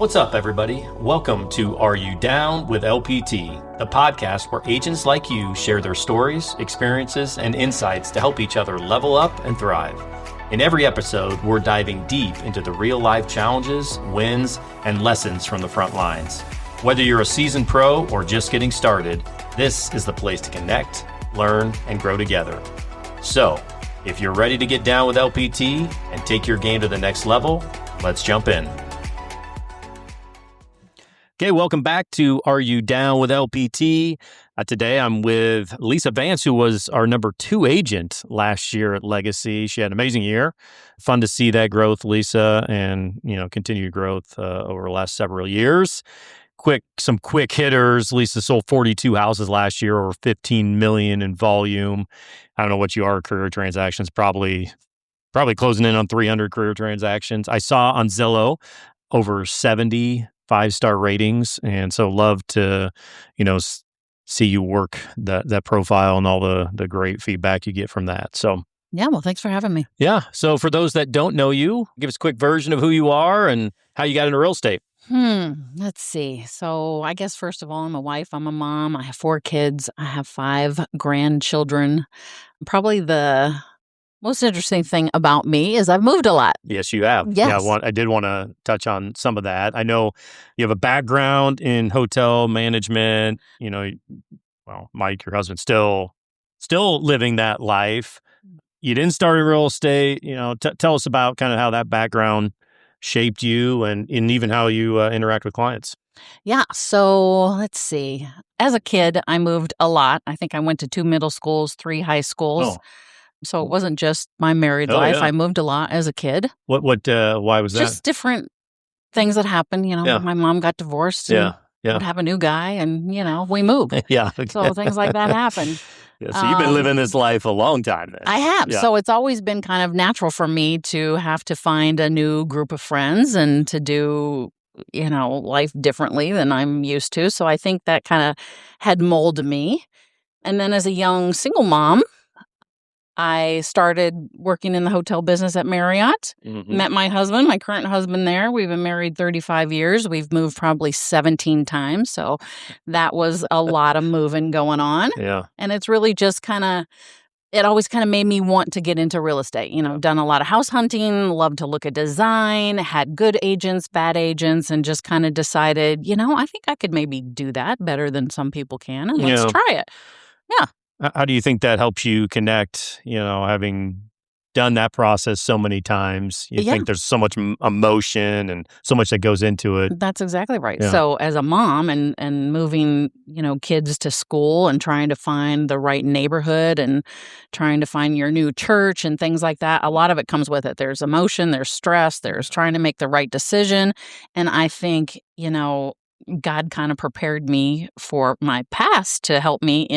What's up, everybody? Welcome to Are You Down with LPT, the podcast where agents like you share their stories, experiences, and insights to help each other level up and thrive. In every episode, we're diving deep into the real-life challenges, wins, and lessons from the front lines. Whether you're a seasoned pro or just getting started, this is the place to connect, learn, and grow together. So, if you're ready to get down with LPT and take your game to the next level, let's jump in. Okay, welcome back to Are You Down with LPT? Today I'm with Lisa Vance, who was our number 2 agent last year at Legacy. She had an amazing year. Fun to see that growth, Lisa, and continued growth over the last several years. Some quick hitters. Lisa sold 42 houses last year, over 15 million in volume. I don't know what you are, career transactions, probably closing in on 300 career transactions. I saw on Zillow over 70 5-star ratings, and so love to see you work that profile and all the great feedback you get from that. So yeah, well, thanks for having me. Yeah, so for those that don't know you, give us a quick version of who you are and how you got into real estate. Let's see. So I guess first of all, I'm a wife, I'm a mom, I have 4 kids, I have 5 grandchildren. Probably the most interesting thing about me is I've moved a lot. Yes, you have. Yes. Yeah, I did want to touch on some of that. I know you have a background in hotel management. Mike, your husband, still living that life. You didn't start in real estate. Tell us about kind of how that background shaped you and even how you interact with clients. Yeah, so let's see. As a kid, I moved a lot. I think I went to 2 middle schools, 3 high schools. Oh. So it wasn't just my married life. Yeah. I moved a lot as a kid. Why was that? Just different things that happened. Yeah. My mom got divorced and would have a new guy and, we moved. Yeah. So things like that happened. Yeah, so you've been living this life a long time then. I have. Yeah. So it's always been kind of natural for me to have to find a new group of friends and to do, life differently than I'm used to. So I think that kind of had molded me. And then as a young single mom, I started working in the hotel business at Marriott, met my husband, my current husband there. We've been married 35 years. We've moved probably 17 times. So that was a lot of moving going on. Yeah. And it's really just it always kind of made me want to get into real estate. Done a lot of house hunting, loved to look at design, had good agents, bad agents, and just kind of decided, I think I could maybe do that better than some people can. And let's try it. Yeah. How do you think that helps you connect, having done that process so many times? You think there's so much emotion and so much that goes into it? That's exactly right. Yeah. So as a mom and moving, kids to school and trying to find the right neighborhood and trying to find your new church and things like that, a lot of it comes with it. There's emotion, there's stress, there's trying to make the right decision. And I think, God kind of prepared me for my past to help me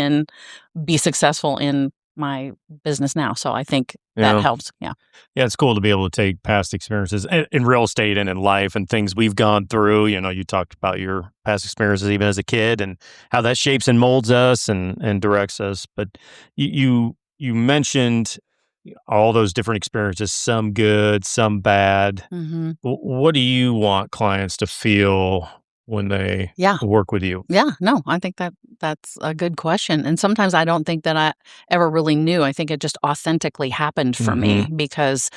be successful in my business now. So I think that helps. Yeah. Yeah, it's cool to be able to take past experiences in real estate and in life and things we've gone through. You talked about your past experiences even as a kid and how that shapes and molds us and directs us. But you mentioned all those different experiences, some good, some bad. Mm-hmm. What do you want clients to feel when they work with you? Yeah, no, I think that's a good question. And sometimes I don't think that I ever really knew. I think it just authentically happened for me because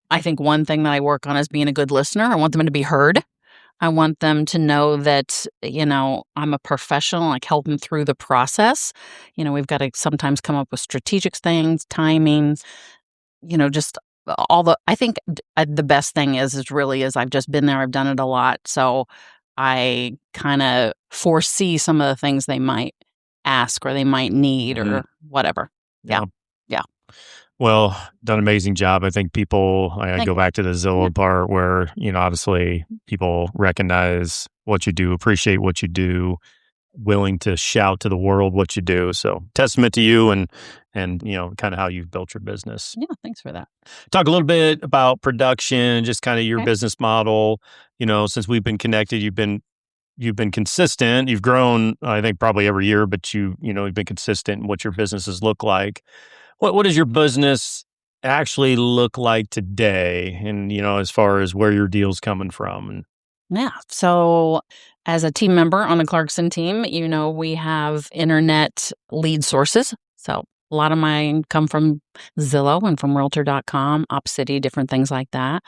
I think one thing that I work on is being a good listener. I want them to be heard. I want them to know that, I'm a professional, like help them through the process. We've got to sometimes come up with strategic things, timing, just I think the best thing is I've just been there. I've done it a lot. So I kind of foresee some of the things they might ask or they might need or whatever. Yeah. Well, done an amazing job. I think I go back to the Zillow part where, obviously people recognize what you do, appreciate what you do, willing to shout to the world what you do. So testament to you and kind of how you've built your business. Yeah, thanks for that. Talk a little bit about production, just kind of your business model. Since we've been connected, you've been consistent. You've grown, I think, probably every year, but you've been consistent in what your businesses look like. What does your business actually look like today? And, as far as where your deal's coming from? Yeah. So, as a team member on the Clarkson team, we have internet lead sources. So, a lot of mine come from Zillow and from Realtor.com, OpCity, different things like that.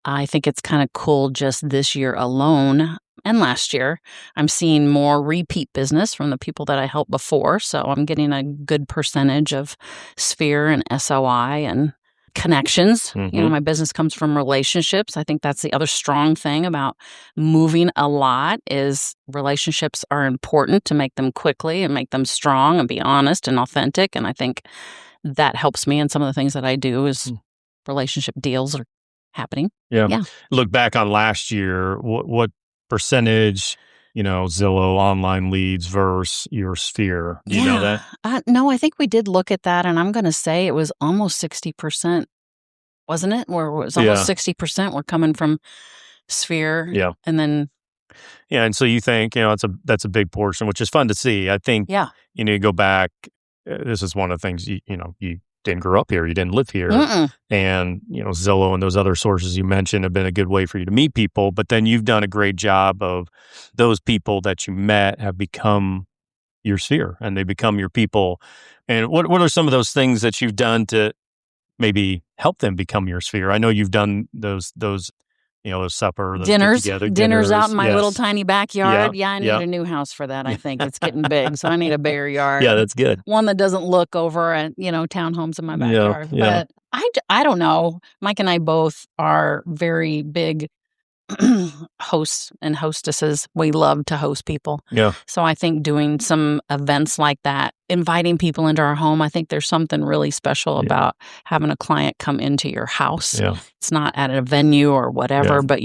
I think it's kind of cool just this year alone and last year. I'm seeing more repeat business from the people that I helped before. So, I'm getting a good percentage of Sphere and SOI and connections. Mm-hmm. My business comes from relationships. I think that's the other strong thing about moving a lot is relationships are important to make them quickly and make them strong and be honest and authentic. And I think that helps me in some of the things that I do is relationship deals are happening. Yeah. Yeah. Look back on last year, what percentage, Zillow online leads versus your Sphere? Do you know Yeah. that? No, I think we did look at that, and I'm going to say it was almost 60%, wasn't it? Where it was almost Yeah. 60% were coming from Sphere. Yeah. And then, Yeah. And so you think, that's a big portion, which is fun to see. I think, yeah. you go back, this is one of the things, you didn't grow up here, you didn't live here. Mm-mm. And, Zillow and those other sources you mentioned have been a good way for you to meet people. But then you've done a great job of those people that you met have become your Sphere and they become your people. And what are some of those things that you've done to maybe help them become your Sphere? I know you've done those those supper, those get together Dinners out dinners. in my little Yes. tiny Yeah. backyard. Yeah, I need Yeah. a new house for that, I think. It's getting big, so I need a bigger yard. Yeah, that's good. One that doesn't look over at, townhomes in my Yeah. backyard. Yeah. But I don't know. Mike and I both are very big hosts and hostesses. We love to host people. Yeah. So I think doing some events like that, inviting people into our home, I think there's something really special about having a client come into your house. Yeah. It's not at a venue or whatever, Yeah. but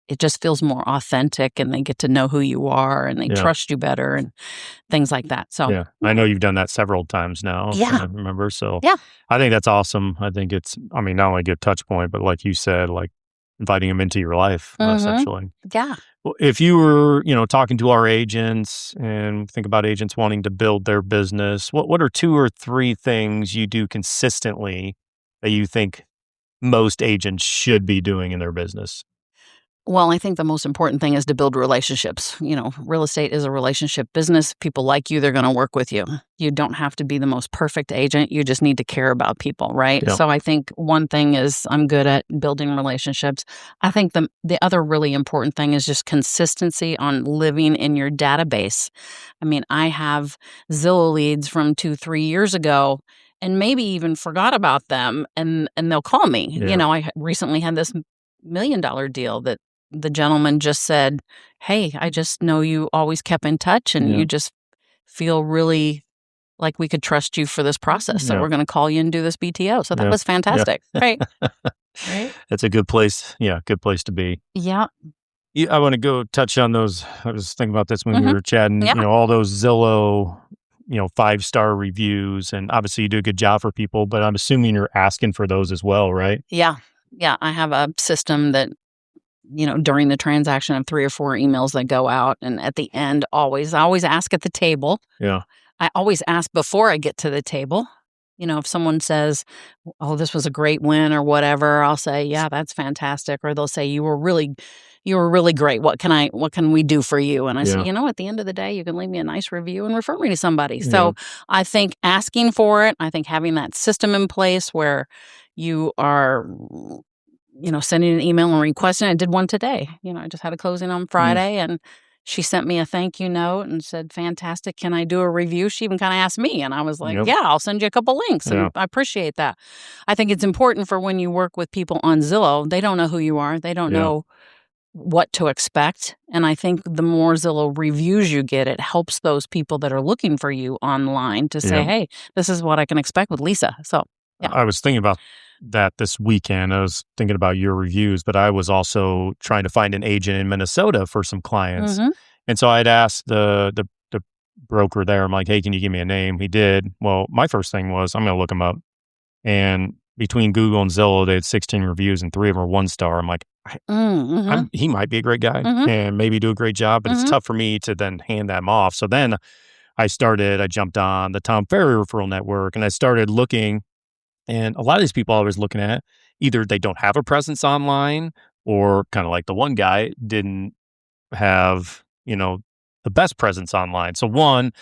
it just feels more authentic and they get to know who you are and they trust you better and things like that. So Yeah. I know you've done that several times now. Yeah. I remember. So Yeah. I think that's awesome. I think it's, not only a good touch point, but like you said, like inviting them into your life, essentially. Yeah. Well, if you were, talking to our agents and think about agents wanting to build their business, what are 2 or 3 things you do consistently that you think most agents should be doing in their business? Well, I think the most important thing is to build relationships. Real estate is a relationship business. People like you, they're going to work with you. You don't have to be the most perfect agent. You just need to care about people, right? Yeah. So I think one thing is I'm good at building relationships. I think the other really important thing is just consistency on living in your database. I have Zillow leads from 2-3 years ago and maybe even forgot about them and they'll call me. Yeah. I recently had this $1 million deal that the gentleman just said, "Hey, I just know you always kept in touch and you just feel really like we could trust you for this process. So we're going to call you and do this BTO." So that was fantastic. Right. Right. That's a good place. Yeah, good place to be. Yeah. I want to go touch on those. I was thinking about this when we were chatting, Yeah. all those Zillow, 5-star reviews. And obviously you do a good job for people, but I'm assuming you're asking for those as well, right? Yeah. Yeah. I have a system that, during the transaction, I have 3 or 4 emails that go out. And at the end, I always ask at the table. Yeah. I always ask before I get to the table. If someone says, "Oh, this was a great win," or whatever, I'll say, "Yeah, that's fantastic." Or they'll say, you were really great. What can we do for you?" And I say, at the end of the day, you can leave me a nice review and refer me to somebody. So I think asking for it, I think having that system in place where you are, sending an email and requesting. I did one today. I just had a closing on Friday and she sent me a thank you note and said, "Fantastic. Can I do a review?" She even kind of asked me and I was like, "Yeah, I'll send you a couple links." And I appreciate that. I think it's important for when you work with people on Zillow, they don't know who you are. They don't know what to expect. And I think the more Zillow reviews you get, it helps those people that are looking for you online to say, "Hey, this is what I can expect with Lisa." So, yeah. I was thinking about that this weekend. I was thinking about your reviews, but I was also trying to find an agent in Minnesota for some clients. And so I'd asked the broker there, I'm like, "Hey, can you give me a name?" He did. Well, my first thing was, I'm going to look him up. And between Google and Zillow, they had 16 reviews and 3 of them were 1-star. I'm like, he might be a great guy and maybe do a great job, but it's tough for me to then hand them off. So then I jumped on the Tom Ferry referral network and I started looking. And a lot of these people I was looking at, either they don't have a presence online or kind of like the one guy didn't have, the best presence online. So one,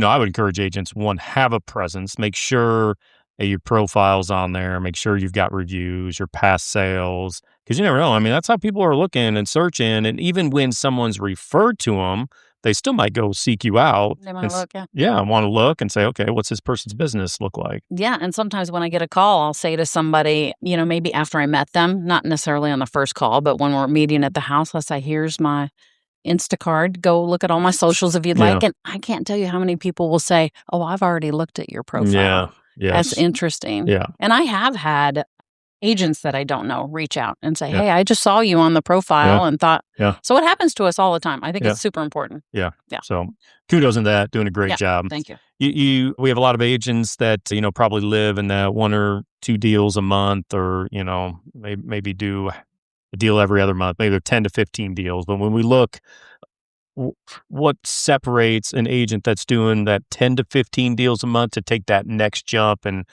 I would encourage agents, one, have a presence, make sure that your profile's on there, make sure you've got reviews, your past sales, because you never know. I mean, that's how people are looking and searching. And even when someone's referred to them, they still might go seek you out. They want to look, yeah. Yeah, want to look and say, okay, what's this person's business look like? Yeah, and sometimes when I get a call, I'll say to somebody, maybe after I met them, not necessarily on the first call, but when we're meeting at the house, I'll say, here's my Instacart. Go look at all my socials if you'd Yeah. like. And I can't tell you how many people will say, oh, I've already looked at your profile. Yeah. Yes. That's interesting. Yeah. And I have had agents that I don't know reach out and say, Yeah. hey, I just saw you on the profile and thought, Yeah. So it happens to us all the time. I think it's super important. Yeah. Yeah. So kudos on that, doing a great job. Thank you. We have a lot of agents that, probably live in that 1 or 2 deals a month, or, maybe do a deal every other month, maybe they're 10 to 15 deals. But when we look, what separates an agent that's doing that 10 to 15 deals a month to take that next jump and,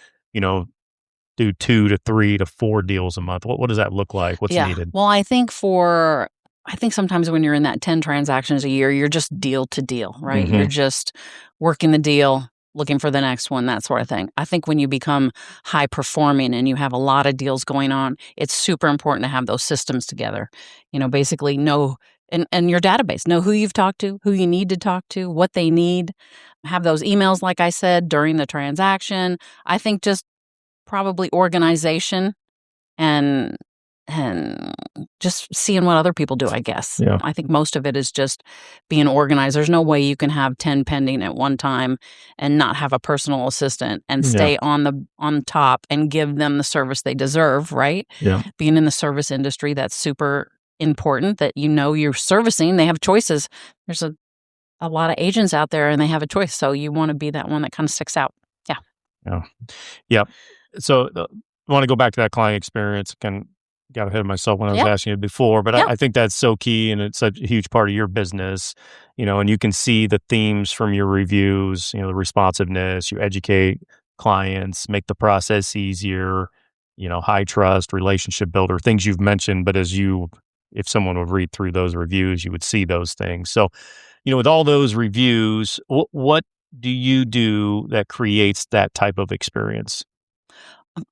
do 2 to 3 to 4 deals a month? What does that look like? What's needed? Well, I think sometimes when you're in that 10 transactions a year, you're just deal to deal, right? Mm-hmm. You're just working the deal, looking for the next one, that sort of thing. I think when you become high performing and you have a lot of deals going on, it's super important to have those systems together. Basically know and your database, know who you've talked to, who you need to talk to, what they need. Have those emails, like I said, during the transaction. I think just probably organization and just seeing what other people do, I guess. Yeah. I think most of it is just being organized. There's no way you can have 10 pending at one time and not have a personal assistant and stay on top and give them the service they deserve, right? Yeah. Being in the service industry, that's super important that you're servicing. They have choices. There's a lot of agents out there and they have a choice. So you want to be that one that kind of sticks out. Yeah. Yeah. Yeah. So I want to go back to that client experience. Got ahead of myself when I was asking it before, but I think that's so key, and it's such a huge part of your business, and you can see the themes from your reviews, the responsiveness, you educate clients, make the process easier, high trust, relationship builder, things you've mentioned, but if someone would read through those reviews, you would see those things. So, with all those reviews, what do you do that creates that type of experience?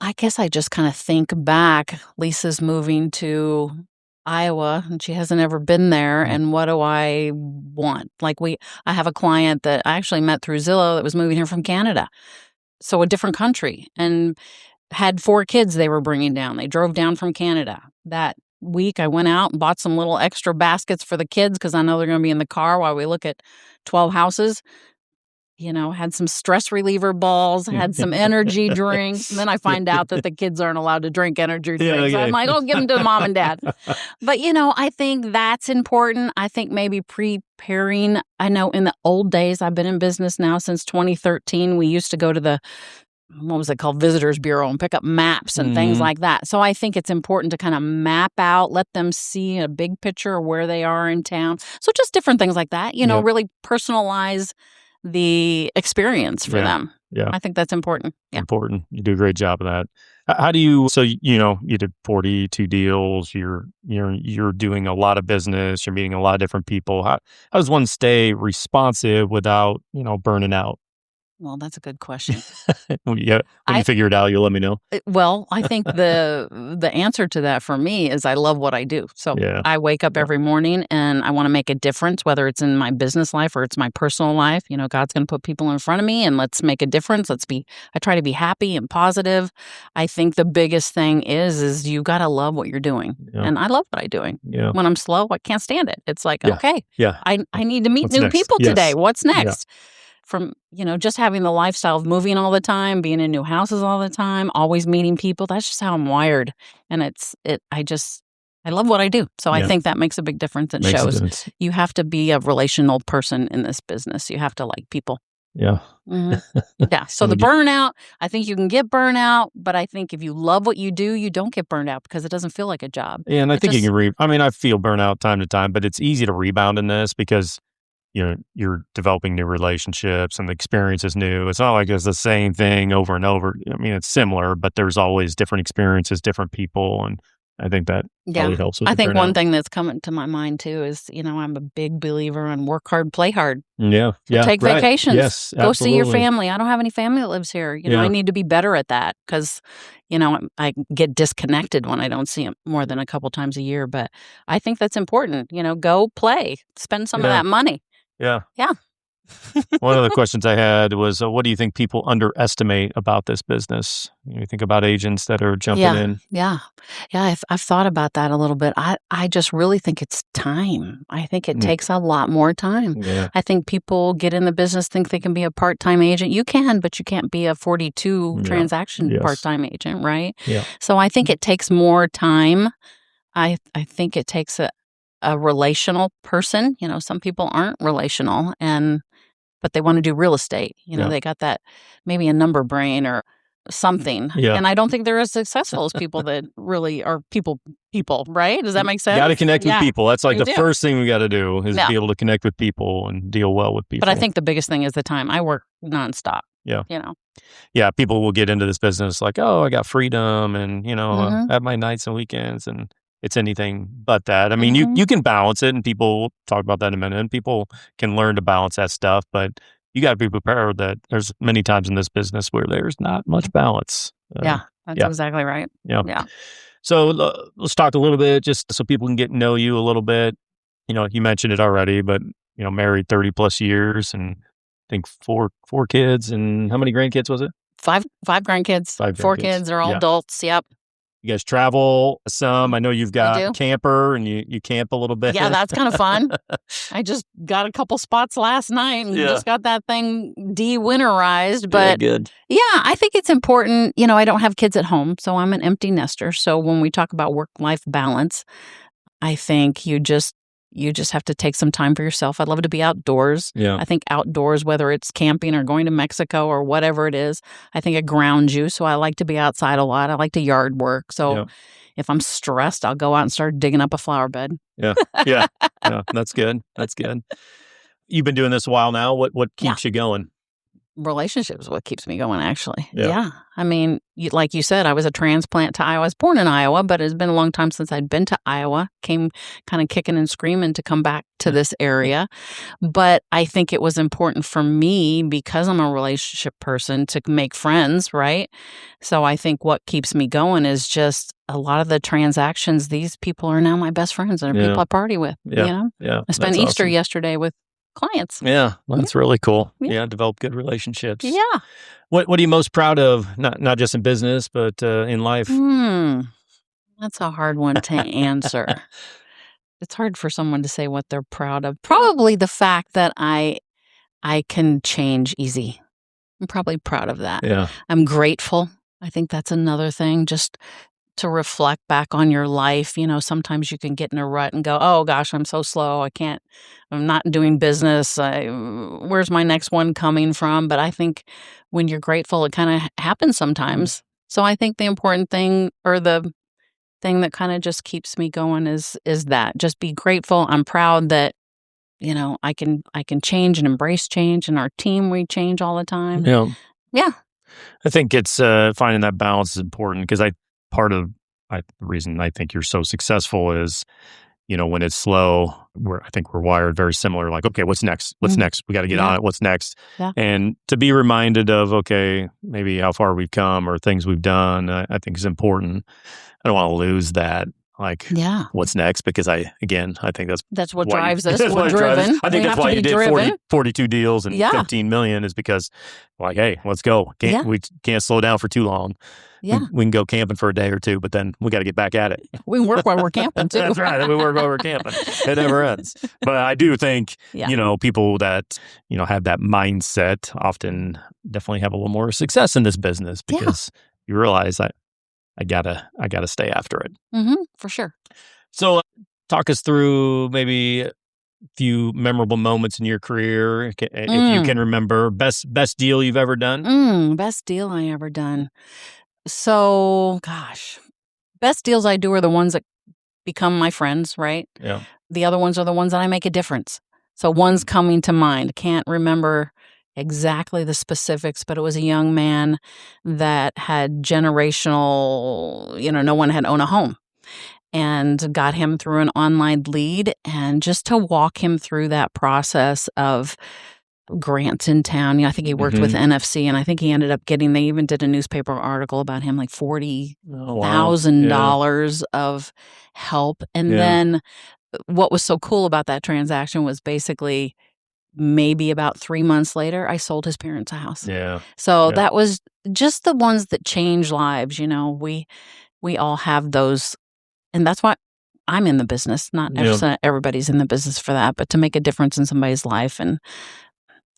I guess I just kind of think back. Lisa's moving to Iowa and she hasn't ever been there. And what do I want? I have a client that I actually met through Zillow that was moving here from Canada. So a different country, and had 4 kids they were bringing down. They drove down from Canada. That week I went out and bought some little extra baskets for the kids because I know they're going to be in the car while we look at 12 houses. Had some stress reliever balls, had some energy drinks. And then I find out that the kids aren't allowed to drink energy drinks. I'm like, oh, give them to mom and dad. But, I think that's important. I think maybe preparing. I know in the old days, I've been in business now since 2013. We used to go to what was it called? Visitors Bureau, and pick up maps and things like that. So I think it's important to kind of map out, let them see a big picture of where they are in town. So just different things like that, really personalize the experience for them. Yeah. I think that's important. Yeah. Important. You do a great job of that. How do you, so, you did 42 deals, you're doing a lot of business, you're meeting a lot of different people. How does one stay responsive without, burning out? Well, that's a good question. When you figure it out, you'll let me know. Well, I think the answer to that for me is I love what I do. So I wake up every morning and I want to make a difference, whether it's in my business life or it's my personal life. God's going to put people in front of me and let's make a difference. I try to be happy and positive. I think the biggest thing is you got to love what you're doing. Yeah. And I love what I'm doing. Yeah. When I'm slow, I can't stand it. It's like, okay, I need to meet new people today. What's next? From, just having the lifestyle of moving all the time, being in new houses all the time, always meeting people. That's just how I'm wired. And I love what I do. So I think that makes a big difference. It shows you have to be a relational person in this business. You have to like people. Yeah. Mm-hmm. Yeah. So the burnout, I think you can get burnout, but I think if you love what you do, you don't get burned out because it doesn't feel like a job. Yeah. And I think you can I feel burnout time to time, but it's easy to rebound in this because you're developing new relationships and the experience is new. It's not like it's the same thing over and over. It's similar, but there's always different experiences, different people, and I think that Yeah. probably helps with I the think one turnout. thing that's coming to my mind too is, I'm a big believer on work hard, play hard. Yeah, So yeah, take right. vacations. Yes, Go see your absolutely. family. I don't have any family that lives here. I Yeah, need to be better at that because, I get disconnected when I don't see them more than a couple times a year. But I think that's important. Go play, spend some of yeah, that money. yeah. Yeah. One of the questions I had was, what do you think people underestimate about this business? You think about agents that are jumping Yeah, in. yeah. Yeah, I've thought about that a little bit. I just really think it's time. I think it Mm, takes a lot more time. yeah, I think people get in the business, think they can be a part-time agent. You can, but you can't be a 42 yeah, transaction yes, part-time agent, right? yeah, So I think it takes more time. I think it takes a relational person. Some people aren't relational but they wanna do real estate. yeah, They got that maybe a number brain or something, yeah. and I don't think they're as successful as people that really are people, right? Does that make Got to sense? connect with Yeah, people. That's like you the do. first thing we got to do is Yeah, be able to connect with people and deal well with but I people. think the biggest thing is the time. I work nonstop, Yeah. you know? Yeah, people will get into this business like, "Oh, I got freedom and, Mhm, I have my nights and weekends," and it's anything but that. I mean, you mhm. you can balance it, and people will talk about that in a minute, and people can learn to balance that stuff, but you gotta be prepared that there's many times in this business where there's not much balance. Yeah, that's Yeah, exactly right. yeah. Yeah. So, let's talk a little bit just so people can get to know you a little bit. You mentioned it already, but, married 30 plus years and I think four kids, and how many grandkids was it? 5 grandkids, 5 4 grandkids. kids, they're all Yeah. adults, yep. You guys travel some. I know you've We got a do. camper and you camp a little bit. Yeah, that's kinda fun. I just got a couple spots last night and Yeah. just got that thing de-winterized, Yeah, but good. yeah, I think it's important. I don't have kids at home, so I'm an empty nester. So when we talk about work-life balance, I think you just have to take some time for yourself. I love to be outdoors. Yeah. I think outdoors, whether it's camping or going to Mexico or whatever it is, I think it grounds you. So I like to be outside a lot. I like to yard work. So Yeah. if I'm stressed, I'll go out and start digging up a flower bed. Yeah. Yeah. Yeah. That's good. That's good. You've been doing this a while now. What Yeah. keeps you going? Relationships is what keeps me going, actually. Yeah. Yeah. I mean, like you said, I was a transplant to Iowa. I was born in Iowa, but it's been a long time since I'd been to Iowa. Came kind of kicking and screaming to come back to this area. But I think it was important for me because I'm a relationship person to make friends, right? So I think what keeps me going is just a lot of the transactions. These people are now my best friends and are Yeah. people I party with. Yeah. Yeah. I spent That's Easter awesome. yesterday with clients. Yeah. That's really cool. Yeah. Yeah. Develop good relationships. Yeah. What are you most proud of? Not just in business, but in life? Hmm. That's a hard one to answer. It's hard for someone to say what they're proud of. Probably the fact that I can change easy. I'm probably proud of that. Yeah. I'm grateful. I think that's another thing, just to reflect back on your life. Sometimes you can get in a rut and go, "Oh gosh, I'm so slow. I'm not doing business. Where's my next one coming from?" But I think when you're grateful, it kind of happens sometimes. So I think the important thing, or the thing that kinda just keeps me going, is that. Just be grateful. I'm proud that, I can change and embrace change, and our team, we change all the time. Yeah. Yeah. I think it's finding that balance is important because part of the reason I think you're so successful is when it's slow, I think we're wired very similar. Like, okay, what's next? What's Mhm. next? We got to get Yeah. on it. What's next? Yeah. And to be reminded of, okay, maybe how far we've come or things we've done, I think is important. I don't want to lose that. Like, Yeah. what's next? Because I think That's what why you- drives us. that's We're what drives us. driven. I think We that's have why to you be did driven. 42 deals and Yeah. 15 million is because, like, hey, let's go. Yeah. We can't slow down for too long. Yeah. We can go camping for a day or two, but then we got to get back at it. We can work while we're camping too. That's right. We work while we're camping. It never ends. But I do think, Yeah. people that, have that mindset often definitely have a little more success in this business Yeah. because you realize I gotta stay after it. For sure. So talk us through maybe a few memorable moments in your career, if you can remember. Best deal you've ever done? Best deal I ever done. So, gosh, best deals I do are the ones that become my friends, right? Yeah. The other ones are the ones that I make a difference. So one's coming to mind. Can't remember exactly the specifics, but it was a young man that had generational, no one had owned a home. and got him through an online lead, and just to walk him through that process of grants in town. I think he worked with NFC, and I think he ended up getting, they even did a newspaper article about him, like $40,000 of help. And then what was so cool about that transaction was basically maybe about 3 months later, I sold his parents a house. So that was just the ones that change lives. We all have those, and that's why I'm in the business. Not everybody's in the business for that, but to make a difference in somebody's life and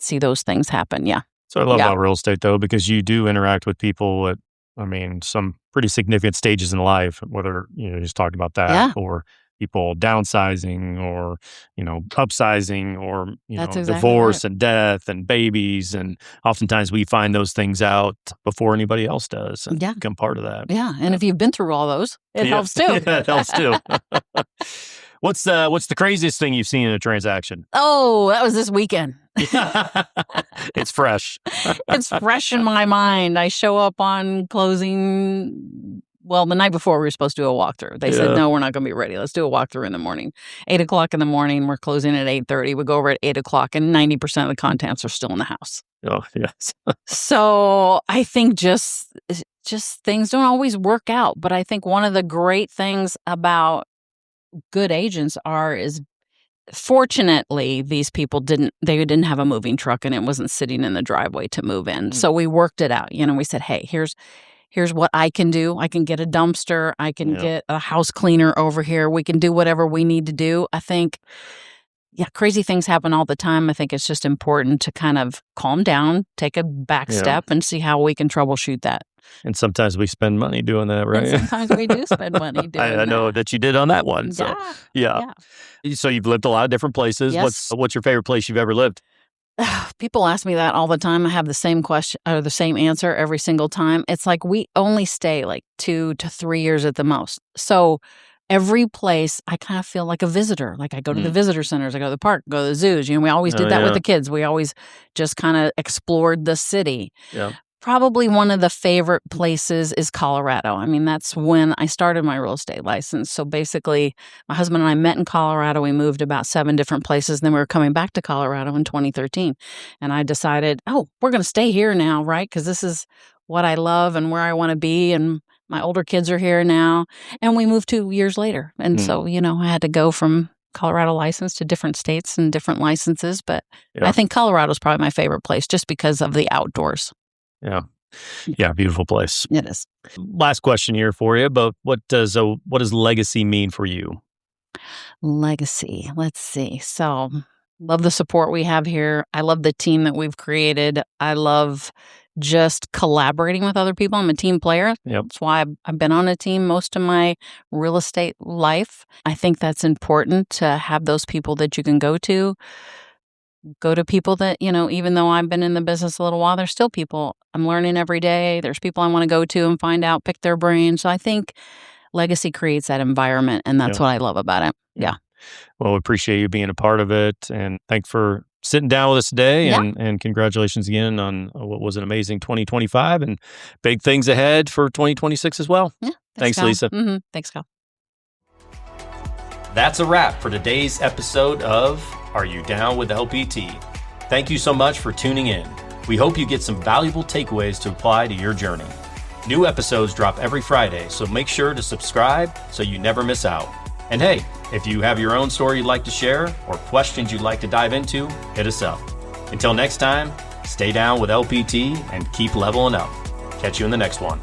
see those things happen. So I love about real estate, though, because you do interact with people at, some pretty significant stages in life, whether, you're just talking about that or people downsizing or, upsizing or, divorce and death and babies. And oftentimes we find those things out before anybody else does and become part of that. And if you've been through all those, it helps too. It helps too. What's the craziest thing you've seen in a transaction? Oh, that was this weekend. It's fresh. It's fresh in my mind. I show up on closing. Well, the night before we were supposed to do a walkthrough. They said, no, we're not going to be ready. Let's do a walkthrough in the morning. 8 o'clock in the morning. We're closing at 8:30. We go over at 8 o'clock and 90% of the contents are still in the house. Oh, yes. So I think just things don't always work out. But I think one of the great things about good agents is fortunately these people didn't have a moving truck and it wasn't sitting in the driveway to move in. So we worked it out. We said, hey, here's what I can do. I can get a dumpster. I can get a house cleaner over here. We can do whatever we need to do. I think, crazy things happen all the time. I think it's just important to kind of calm down, take a back step, and see how we can troubleshoot that. And sometimes we spend money doing that, right? And sometimes we do spend money doing that. I know that you did on that one. So, So you've lived a lot of different places. Yes. What's your favorite place you've ever lived? People ask me that all the time. I have the same question or the same answer every single time. It's like we only stay like 2 to 3 years at the most. So every place I kind of feel like a visitor. Like I go to the visitor centers, I go to the park, go to the zoos. We always did that with the kids. We always just kind of explored the city. Probably one of the favorite places is Colorado. That's when I started my real estate license. So basically, my husband and I met in Colorado. We moved about 7 different places. Then we were coming back to Colorado in 2013. And I decided, we're going to stay here now, right? Because this is what I love and where I want to be. And my older kids are here now. And we moved 2 years later. And so, I had to go from Colorado license to different states and different licenses. But I think Colorado is probably my favorite place just because of the outdoors. Yeah, beautiful place. It is. Last question here for you, but what does legacy mean for you? Legacy. Let's see. So, love the support we have here. I love the team that we've created. I love just collaborating with other people. I'm a team player. That's why I've been on a team most of my real estate life. I think that's important to have those people that you can go to people that, even though I've been in the business a little while, there's still people I'm learning every day. There's people I want to go to and find out, pick their brains. So I think legacy creates that environment, and that's what I love about it. Yeah. Well, we appreciate you being a part of it, and thanks for sitting down with us today, and congratulations again on what was an amazing 2025 and big things ahead for 2026 as well. Yeah. Thanks, Kyle. Lisa. Thanks, Kyle. That's a wrap for today's episode of Are You Down with LPT? Thank you so much for tuning in. We hope you get some valuable takeaways to apply to your journey. New episodes drop every Friday, so make sure to subscribe so you never miss out. And hey, if you have your own story you'd like to share or questions you'd like to dive into, hit us up. Until next time, stay down with LPT and keep leveling up. Catch you in the next one.